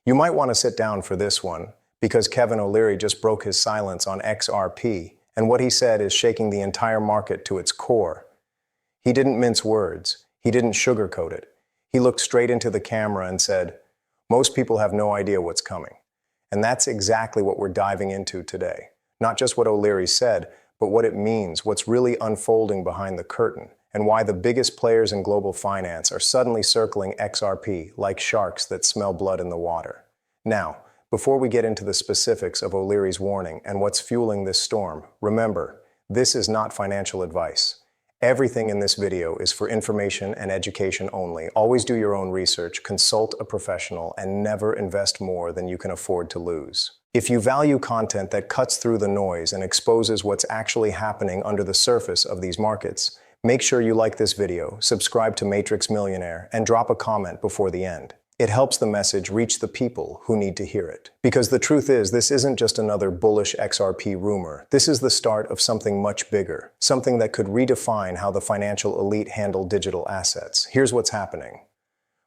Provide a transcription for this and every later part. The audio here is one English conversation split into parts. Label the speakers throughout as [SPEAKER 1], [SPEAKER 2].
[SPEAKER 1] You might want to sit down for this one, because Kevin O'Leary just broke his silence on XRP, and what he said is shaking the entire market to its core. He didn't mince words. He didn't sugarcoat it. He looked straight into the camera and said, "Most people have no idea what's coming." And that's exactly what we're diving into today. Not just what O'Leary said, but what it means, what's really unfolding behind the curtain, and why the biggest players in global finance are suddenly circling XRP like sharks that smell blood in the water. Now, before we get into the specifics of O'Leary's warning and what's fueling this storm, remember, this is not financial advice. Everything in this video is for information and education only. Always do your own research, consult a professional, and never invest more than you can afford to lose. If you value content that cuts through the noise and exposes what's actually happening under the surface of these markets, make sure you like this video, subscribe to Matrix Millionaire, and drop a comment before the end. It helps the message reach the people who need to hear it. Because the truth is, this isn't just another bullish XRP rumor. This is the start of something much bigger, something that could redefine how the financial elite handle digital assets. Here's what's happening.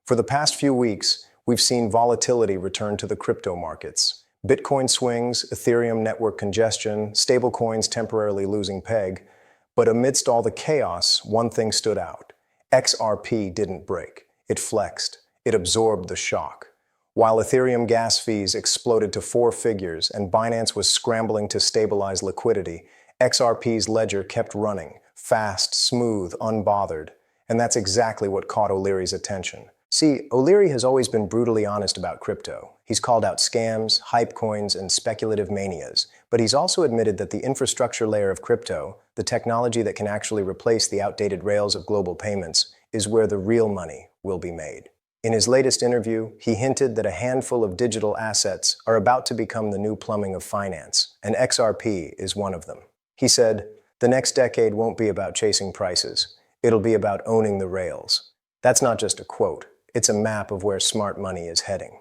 [SPEAKER 1] For the past few weeks, we've seen volatility return to the crypto markets. Bitcoin swings, Ethereum network congestion, stablecoins temporarily losing peg. But amidst all the chaos, one thing stood out. XRP didn't break. It flexed. It absorbed the shock. While Ethereum gas fees exploded to 4 figures and Binance was scrambling to stabilize liquidity, XRP's ledger kept running, fast, smooth, unbothered. And that's exactly what caught O'Leary's attention. See, O'Leary has always been brutally honest about crypto. He's called out scams, hype coins, and speculative manias. But he's also admitted that the infrastructure layer of crypto, the technology that can actually replace the outdated rails of global payments, is where the real money will be made. In his latest interview, he hinted that a handful of digital assets are about to become the new plumbing of finance, and XRP is one of them. He said, "The next decade won't be about chasing prices. It'll be about owning the rails." That's not just a quote. It's a map of where smart money is heading.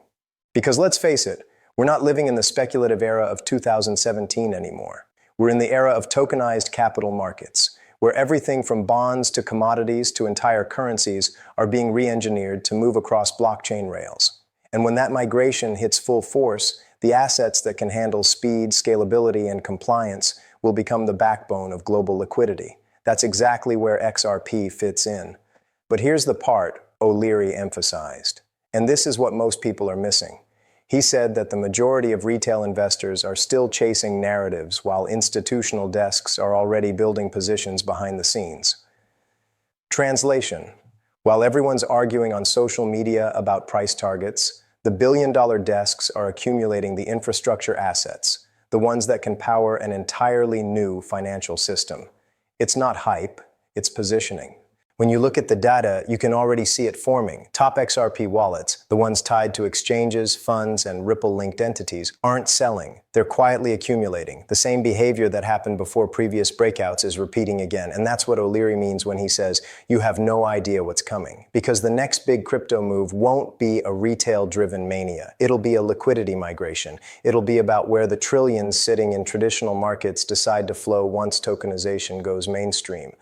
[SPEAKER 1] Because let's face it, we're not living in the speculative era of 2017 anymore. We're in the era of tokenized capital markets, where everything from bonds to commodities to entire currencies are being re-engineered to move across blockchain rails. And when that migration hits full force, the assets that can handle speed, scalability, and compliance will become the backbone of global liquidity. That's exactly where XRP fits in. But here's the part O'Leary emphasized, and this is what most people are missing. He said that the majority of retail investors are still chasing narratives while institutional desks are already building positions behind the scenes. Translation: while everyone's arguing on social media about price targets, the billion-dollar desks are accumulating the infrastructure assets, the ones that can power an entirely new financial system. It's not hype, it's positioning. When you look at the data, you can already see it forming. Top XRP wallets, the ones tied to exchanges, funds, and Ripple-linked entities, aren't selling. They're quietly accumulating. The same behavior that happened before previous breakouts is repeating again. And that's what O'Leary means when he says, you have no idea what's coming. Because the next big crypto move won't be a retail-driven mania. It'll be a liquidity migration. It'll be about where the trillions sitting in traditional markets decide to flow once tokenization goes mainstream.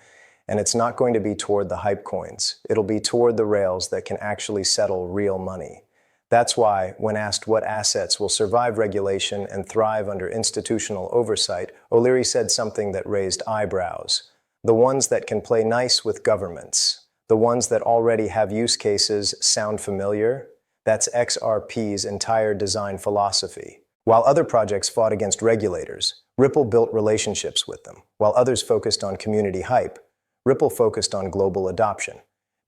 [SPEAKER 1] And it's not going to be toward the hype coins. It'll be toward the rails that can actually settle real money. That's why, when asked what assets will survive regulation and thrive under institutional oversight, O'Leary said something that raised eyebrows. The ones that can play nice with governments. The ones that already have use cases sound familiar? That's XRP's entire design philosophy. While other projects fought against regulators, Ripple built relationships with them. While others focused on community hype, Ripple focused on global adoption,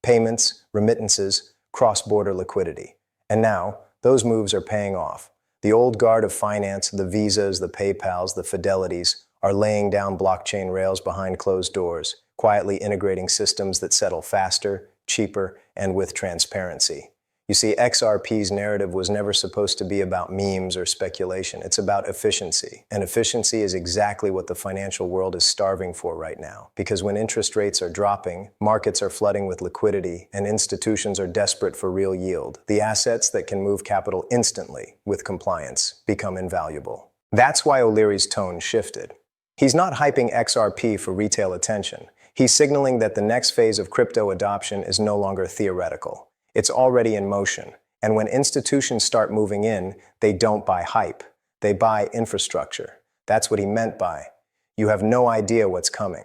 [SPEAKER 1] payments, remittances, cross-border liquidity. And now, those moves are paying off. The old guard of finance, the Visas, the PayPals, the Fidelities, are laying down blockchain rails behind closed doors, quietly integrating systems that settle faster, cheaper, and with transparency. You see, XRP's narrative was never supposed to be about memes or speculation. It's about efficiency. And efficiency is exactly what the financial world is starving for right now. Because when interest rates are dropping, markets are flooding with liquidity, and institutions are desperate for real yield, the assets that can move capital instantly with compliance become invaluable. That's why O'Leary's tone shifted. He's not hyping XRP for retail attention. He's signaling that the next phase of crypto adoption is no longer theoretical. It's already in motion. And when institutions start moving in, they don't buy hype. They buy infrastructure. That's what he meant by, you have no idea what's coming.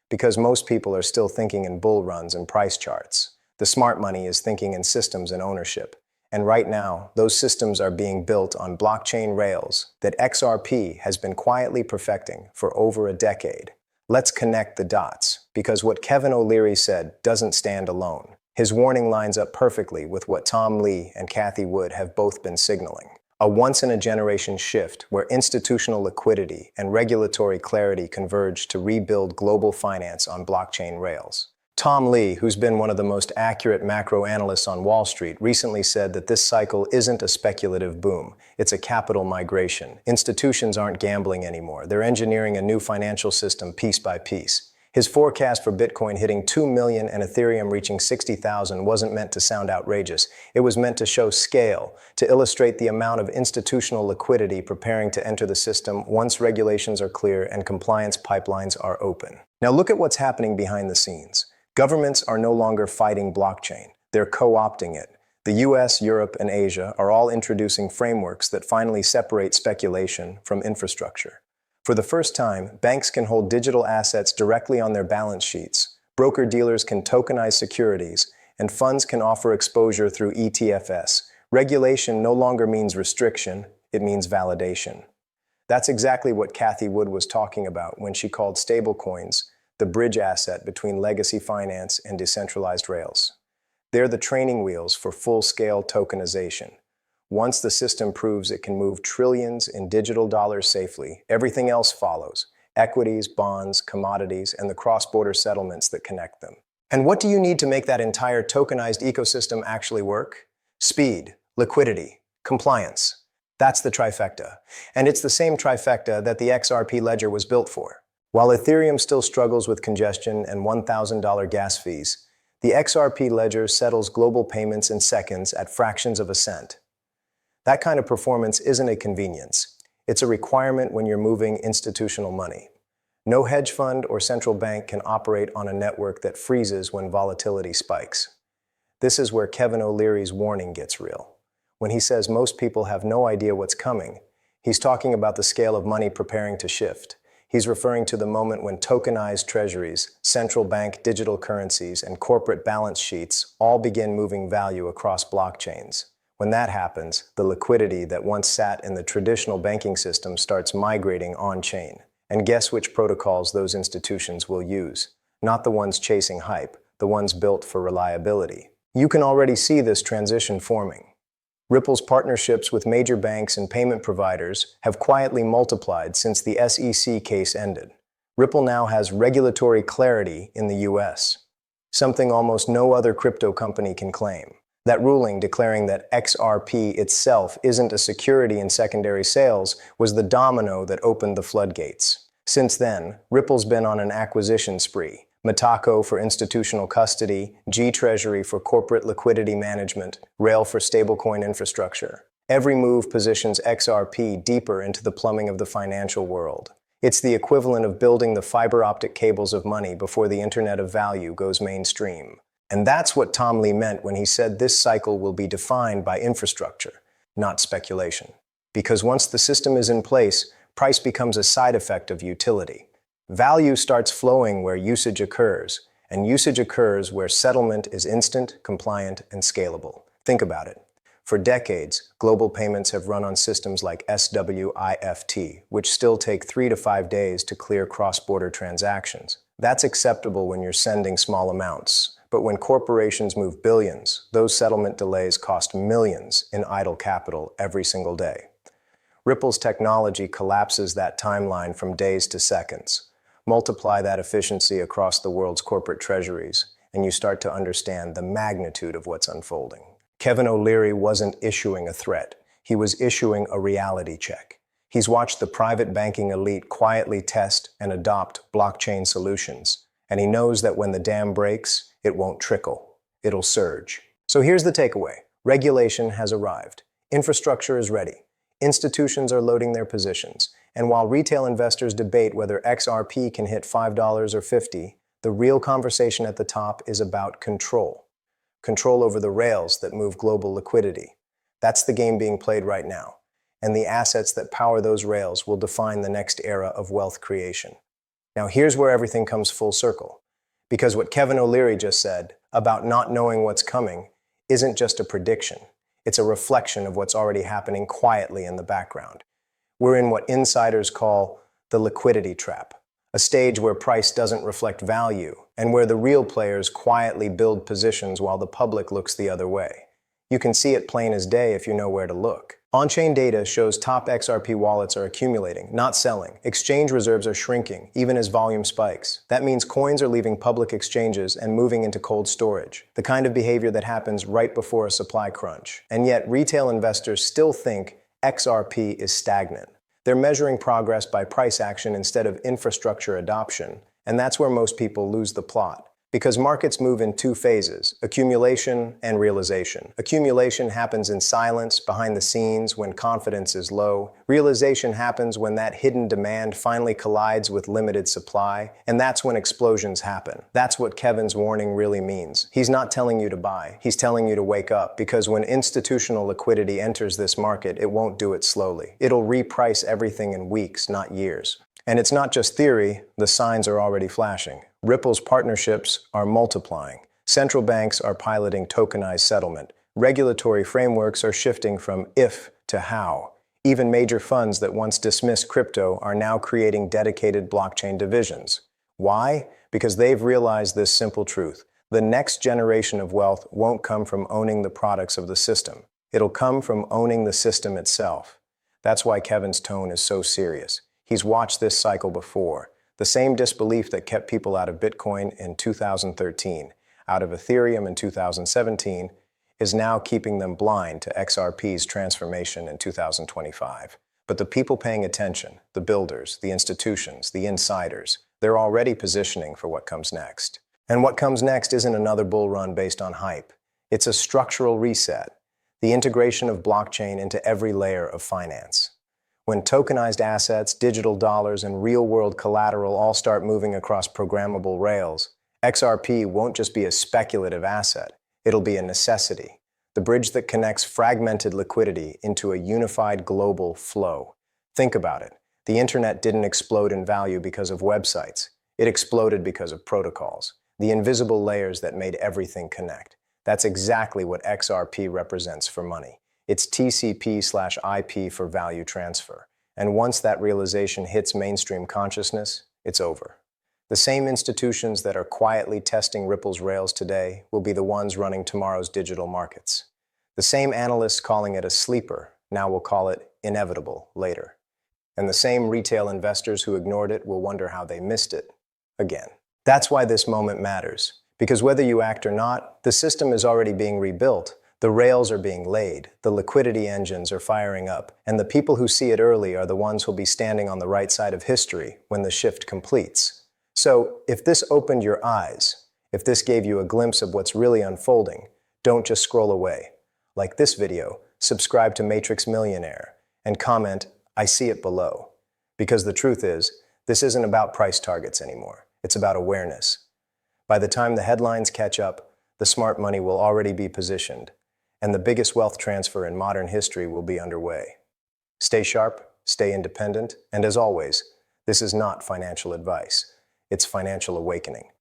[SPEAKER 1] Because most people are still thinking in bull runs and price charts. The smart money is thinking in systems and ownership. And right now, those systems are being built on blockchain rails that XRP has been quietly perfecting for over a decade. Let's connect the dots, because what Kevin O'Leary said doesn't stand alone. His warning lines up perfectly with what Tom Lee and Cathie Wood have both been signaling. A once-in-a-generation shift where institutional liquidity and regulatory clarity converge to rebuild global finance on blockchain rails. Tom Lee, who's been one of the most accurate macro analysts on Wall Street, recently said that this cycle isn't a speculative boom, it's a capital migration. Institutions aren't gambling anymore, they're engineering a new financial system piece by piece. His forecast for Bitcoin hitting 2 million and Ethereum reaching 60,000 wasn't meant to sound outrageous. It was meant to show scale, to illustrate the amount of institutional liquidity preparing to enter the system once regulations are clear and compliance pipelines are open. Now look at what's happening behind the scenes. Governments are no longer fighting blockchain. They're co-opting it. The US, Europe, and Asia are all introducing frameworks that finally separate speculation from infrastructure. For the first time, banks can hold digital assets directly on their balance sheets, broker-dealers can tokenize securities, and funds can offer exposure through ETFs. Regulation no longer means restriction, it means validation. That's exactly what Cathie Wood was talking about when she called stablecoins the bridge asset between legacy finance and decentralized rails. They're the training wheels for full-scale tokenization. Once the system proves it can move trillions in digital dollars safely, everything else follows: equities, bonds, commodities, and the cross-border settlements that connect them. And what do you need to make that entire tokenized ecosystem actually work? Speed, liquidity, compliance. That's the trifecta. And it's the same trifecta that the XRP ledger was built for. While Ethereum still struggles with congestion and $1,000 gas fees, the XRP ledger settles global payments in seconds at fractions of a cent. That kind of performance isn't a convenience. It's a requirement when you're moving institutional money. No hedge fund or central bank can operate on a network that freezes when volatility spikes. This is where Kevin O'Leary's warning gets real. When he says most people have no idea what's coming, he's talking about the scale of money preparing to shift. He's referring to the moment when tokenized treasuries, central bank digital currencies, and corporate balance sheets all begin moving value across blockchains. When that happens, the liquidity that once sat in the traditional banking system starts migrating on-chain. And guess which protocols those institutions will use? Not the ones chasing hype, the ones built for reliability. You can already see this transition forming. Ripple's partnerships with major banks and payment providers have quietly multiplied since the SEC case ended. Ripple now has regulatory clarity in the US, something almost no other crypto company can claim. That ruling declaring that XRP itself isn't a security in secondary sales was the domino that opened the floodgates. Since then, Ripple's been on an acquisition spree. Mataco for institutional custody, G-Treasury for corporate liquidity management, Rail for stablecoin infrastructure. Every move positions XRP deeper into the plumbing of the financial world. It's the equivalent of building the fiber optic cables of money before the Internet of Value goes mainstream. And that's what Tom Lee meant when he said this cycle will be defined by infrastructure, not speculation. Because once the system is in place, price becomes a side effect of utility. Value starts flowing where usage occurs, and usage occurs where settlement is instant, compliant, and scalable. Think about it. For decades, global payments have run on systems like SWIFT, which still take 3 to 5 days to clear cross-border transactions. That's acceptable when you're sending small amounts, but when corporations move billions, those settlement delays cost millions in idle capital every single day. Ripple's technology collapses that timeline from days to seconds. Multiply that efficiency across the world's corporate treasuries, and you start to understand the magnitude of what's unfolding. Kevin O'Leary wasn't issuing a threat. He was issuing a reality check. He's watched the private banking elite quietly test and adopt blockchain solutions, and he knows that when the dam breaks, it won't trickle. It'll surge. So here's the takeaway. Regulation has arrived. Infrastructure is ready. Institutions are loading their positions. And while retail investors debate whether XRP can hit $5 or $50, the real conversation at the top is about control. Control over the rails that move global liquidity. That's the game being played right now. And the assets that power those rails will define the next era of wealth creation. Now, here's where everything comes full circle. Because what Kevin O'Leary just said about not knowing what's coming isn't just a prediction. It's a reflection of what's already happening quietly in the background. We're in what insiders call the liquidity trap, a stage where price doesn't reflect value and where the real players quietly build positions while the public looks the other way. You can see it plain as day if you know where to look. On-chain data shows top XRP wallets are accumulating, not selling. Exchange reserves are shrinking, even as volume spikes. That means coins are leaving public exchanges and moving into cold storage, the kind of behavior that happens right before a supply crunch. And yet, retail investors still think XRP is stagnant. They're measuring progress by price action instead of infrastructure adoption, and that's where most people lose the plot. Because markets move in two phases, accumulation and realization. Accumulation happens in silence, behind the scenes, when confidence is low. Realization happens when that hidden demand finally collides with limited supply, and that's when explosions happen. That's what Kevin's warning really means. He's not telling you to buy, he's telling you to wake up, because when institutional liquidity enters this market, it won't do it slowly. It'll reprice everything in weeks, not years. And it's not just theory, the signs are already flashing. Ripple's partnerships are multiplying. Central banks are piloting tokenized settlement. Regulatory frameworks are shifting from if to how. Even major funds that once dismissed crypto are now creating dedicated blockchain divisions. Why? Because they've realized this simple truth. The next generation of wealth won't come from owning the products of the system. It'll come from owning the system itself. That's why Kevin's tone is so serious. He's watched this cycle before. The same disbelief that kept people out of Bitcoin in 2013, out of Ethereum in 2017, is now keeping them blind to XRP's transformation in 2025. But the people paying attention, the builders, the institutions, the insiders, they're already positioning for what comes next. And what comes next isn't another bull run based on hype. It's a structural reset, the integration of blockchain into every layer of finance. When tokenized assets, digital dollars, and real-world collateral all start moving across programmable rails, XRP won't just be a speculative asset, it'll be a necessity, the bridge that connects fragmented liquidity into a unified global flow. Think about it. The internet didn't explode in value because of websites. It exploded because of protocols, the invisible layers that made everything connect. That's exactly what XRP represents for money. It's TCP/IP for value transfer. And once that realization hits mainstream consciousness, it's over. The same institutions that are quietly testing Ripple's rails today will be the ones running tomorrow's digital markets. The same analysts calling it a sleeper now will call it inevitable later. And the same retail investors who ignored it will wonder how they missed it again. That's why this moment matters. Because whether you act or not, the system is already being rebuilt. The rails are being laid, the liquidity engines are firing up, and the people who see it early are the ones who'll be standing on the right side of history when the shift completes. So, if this opened your eyes, if this gave you a glimpse of what's really unfolding, don't just scroll away. Like this video, subscribe to Matrix Millionaire, and comment, "I see it below." Because the truth is, this isn't about price targets anymore. It's about awareness. By the time the headlines catch up, the smart money will already be positioned, and the biggest wealth transfer in modern history will be underway. Stay sharp, stay independent, and as always, this is not financial advice. It's financial awakening.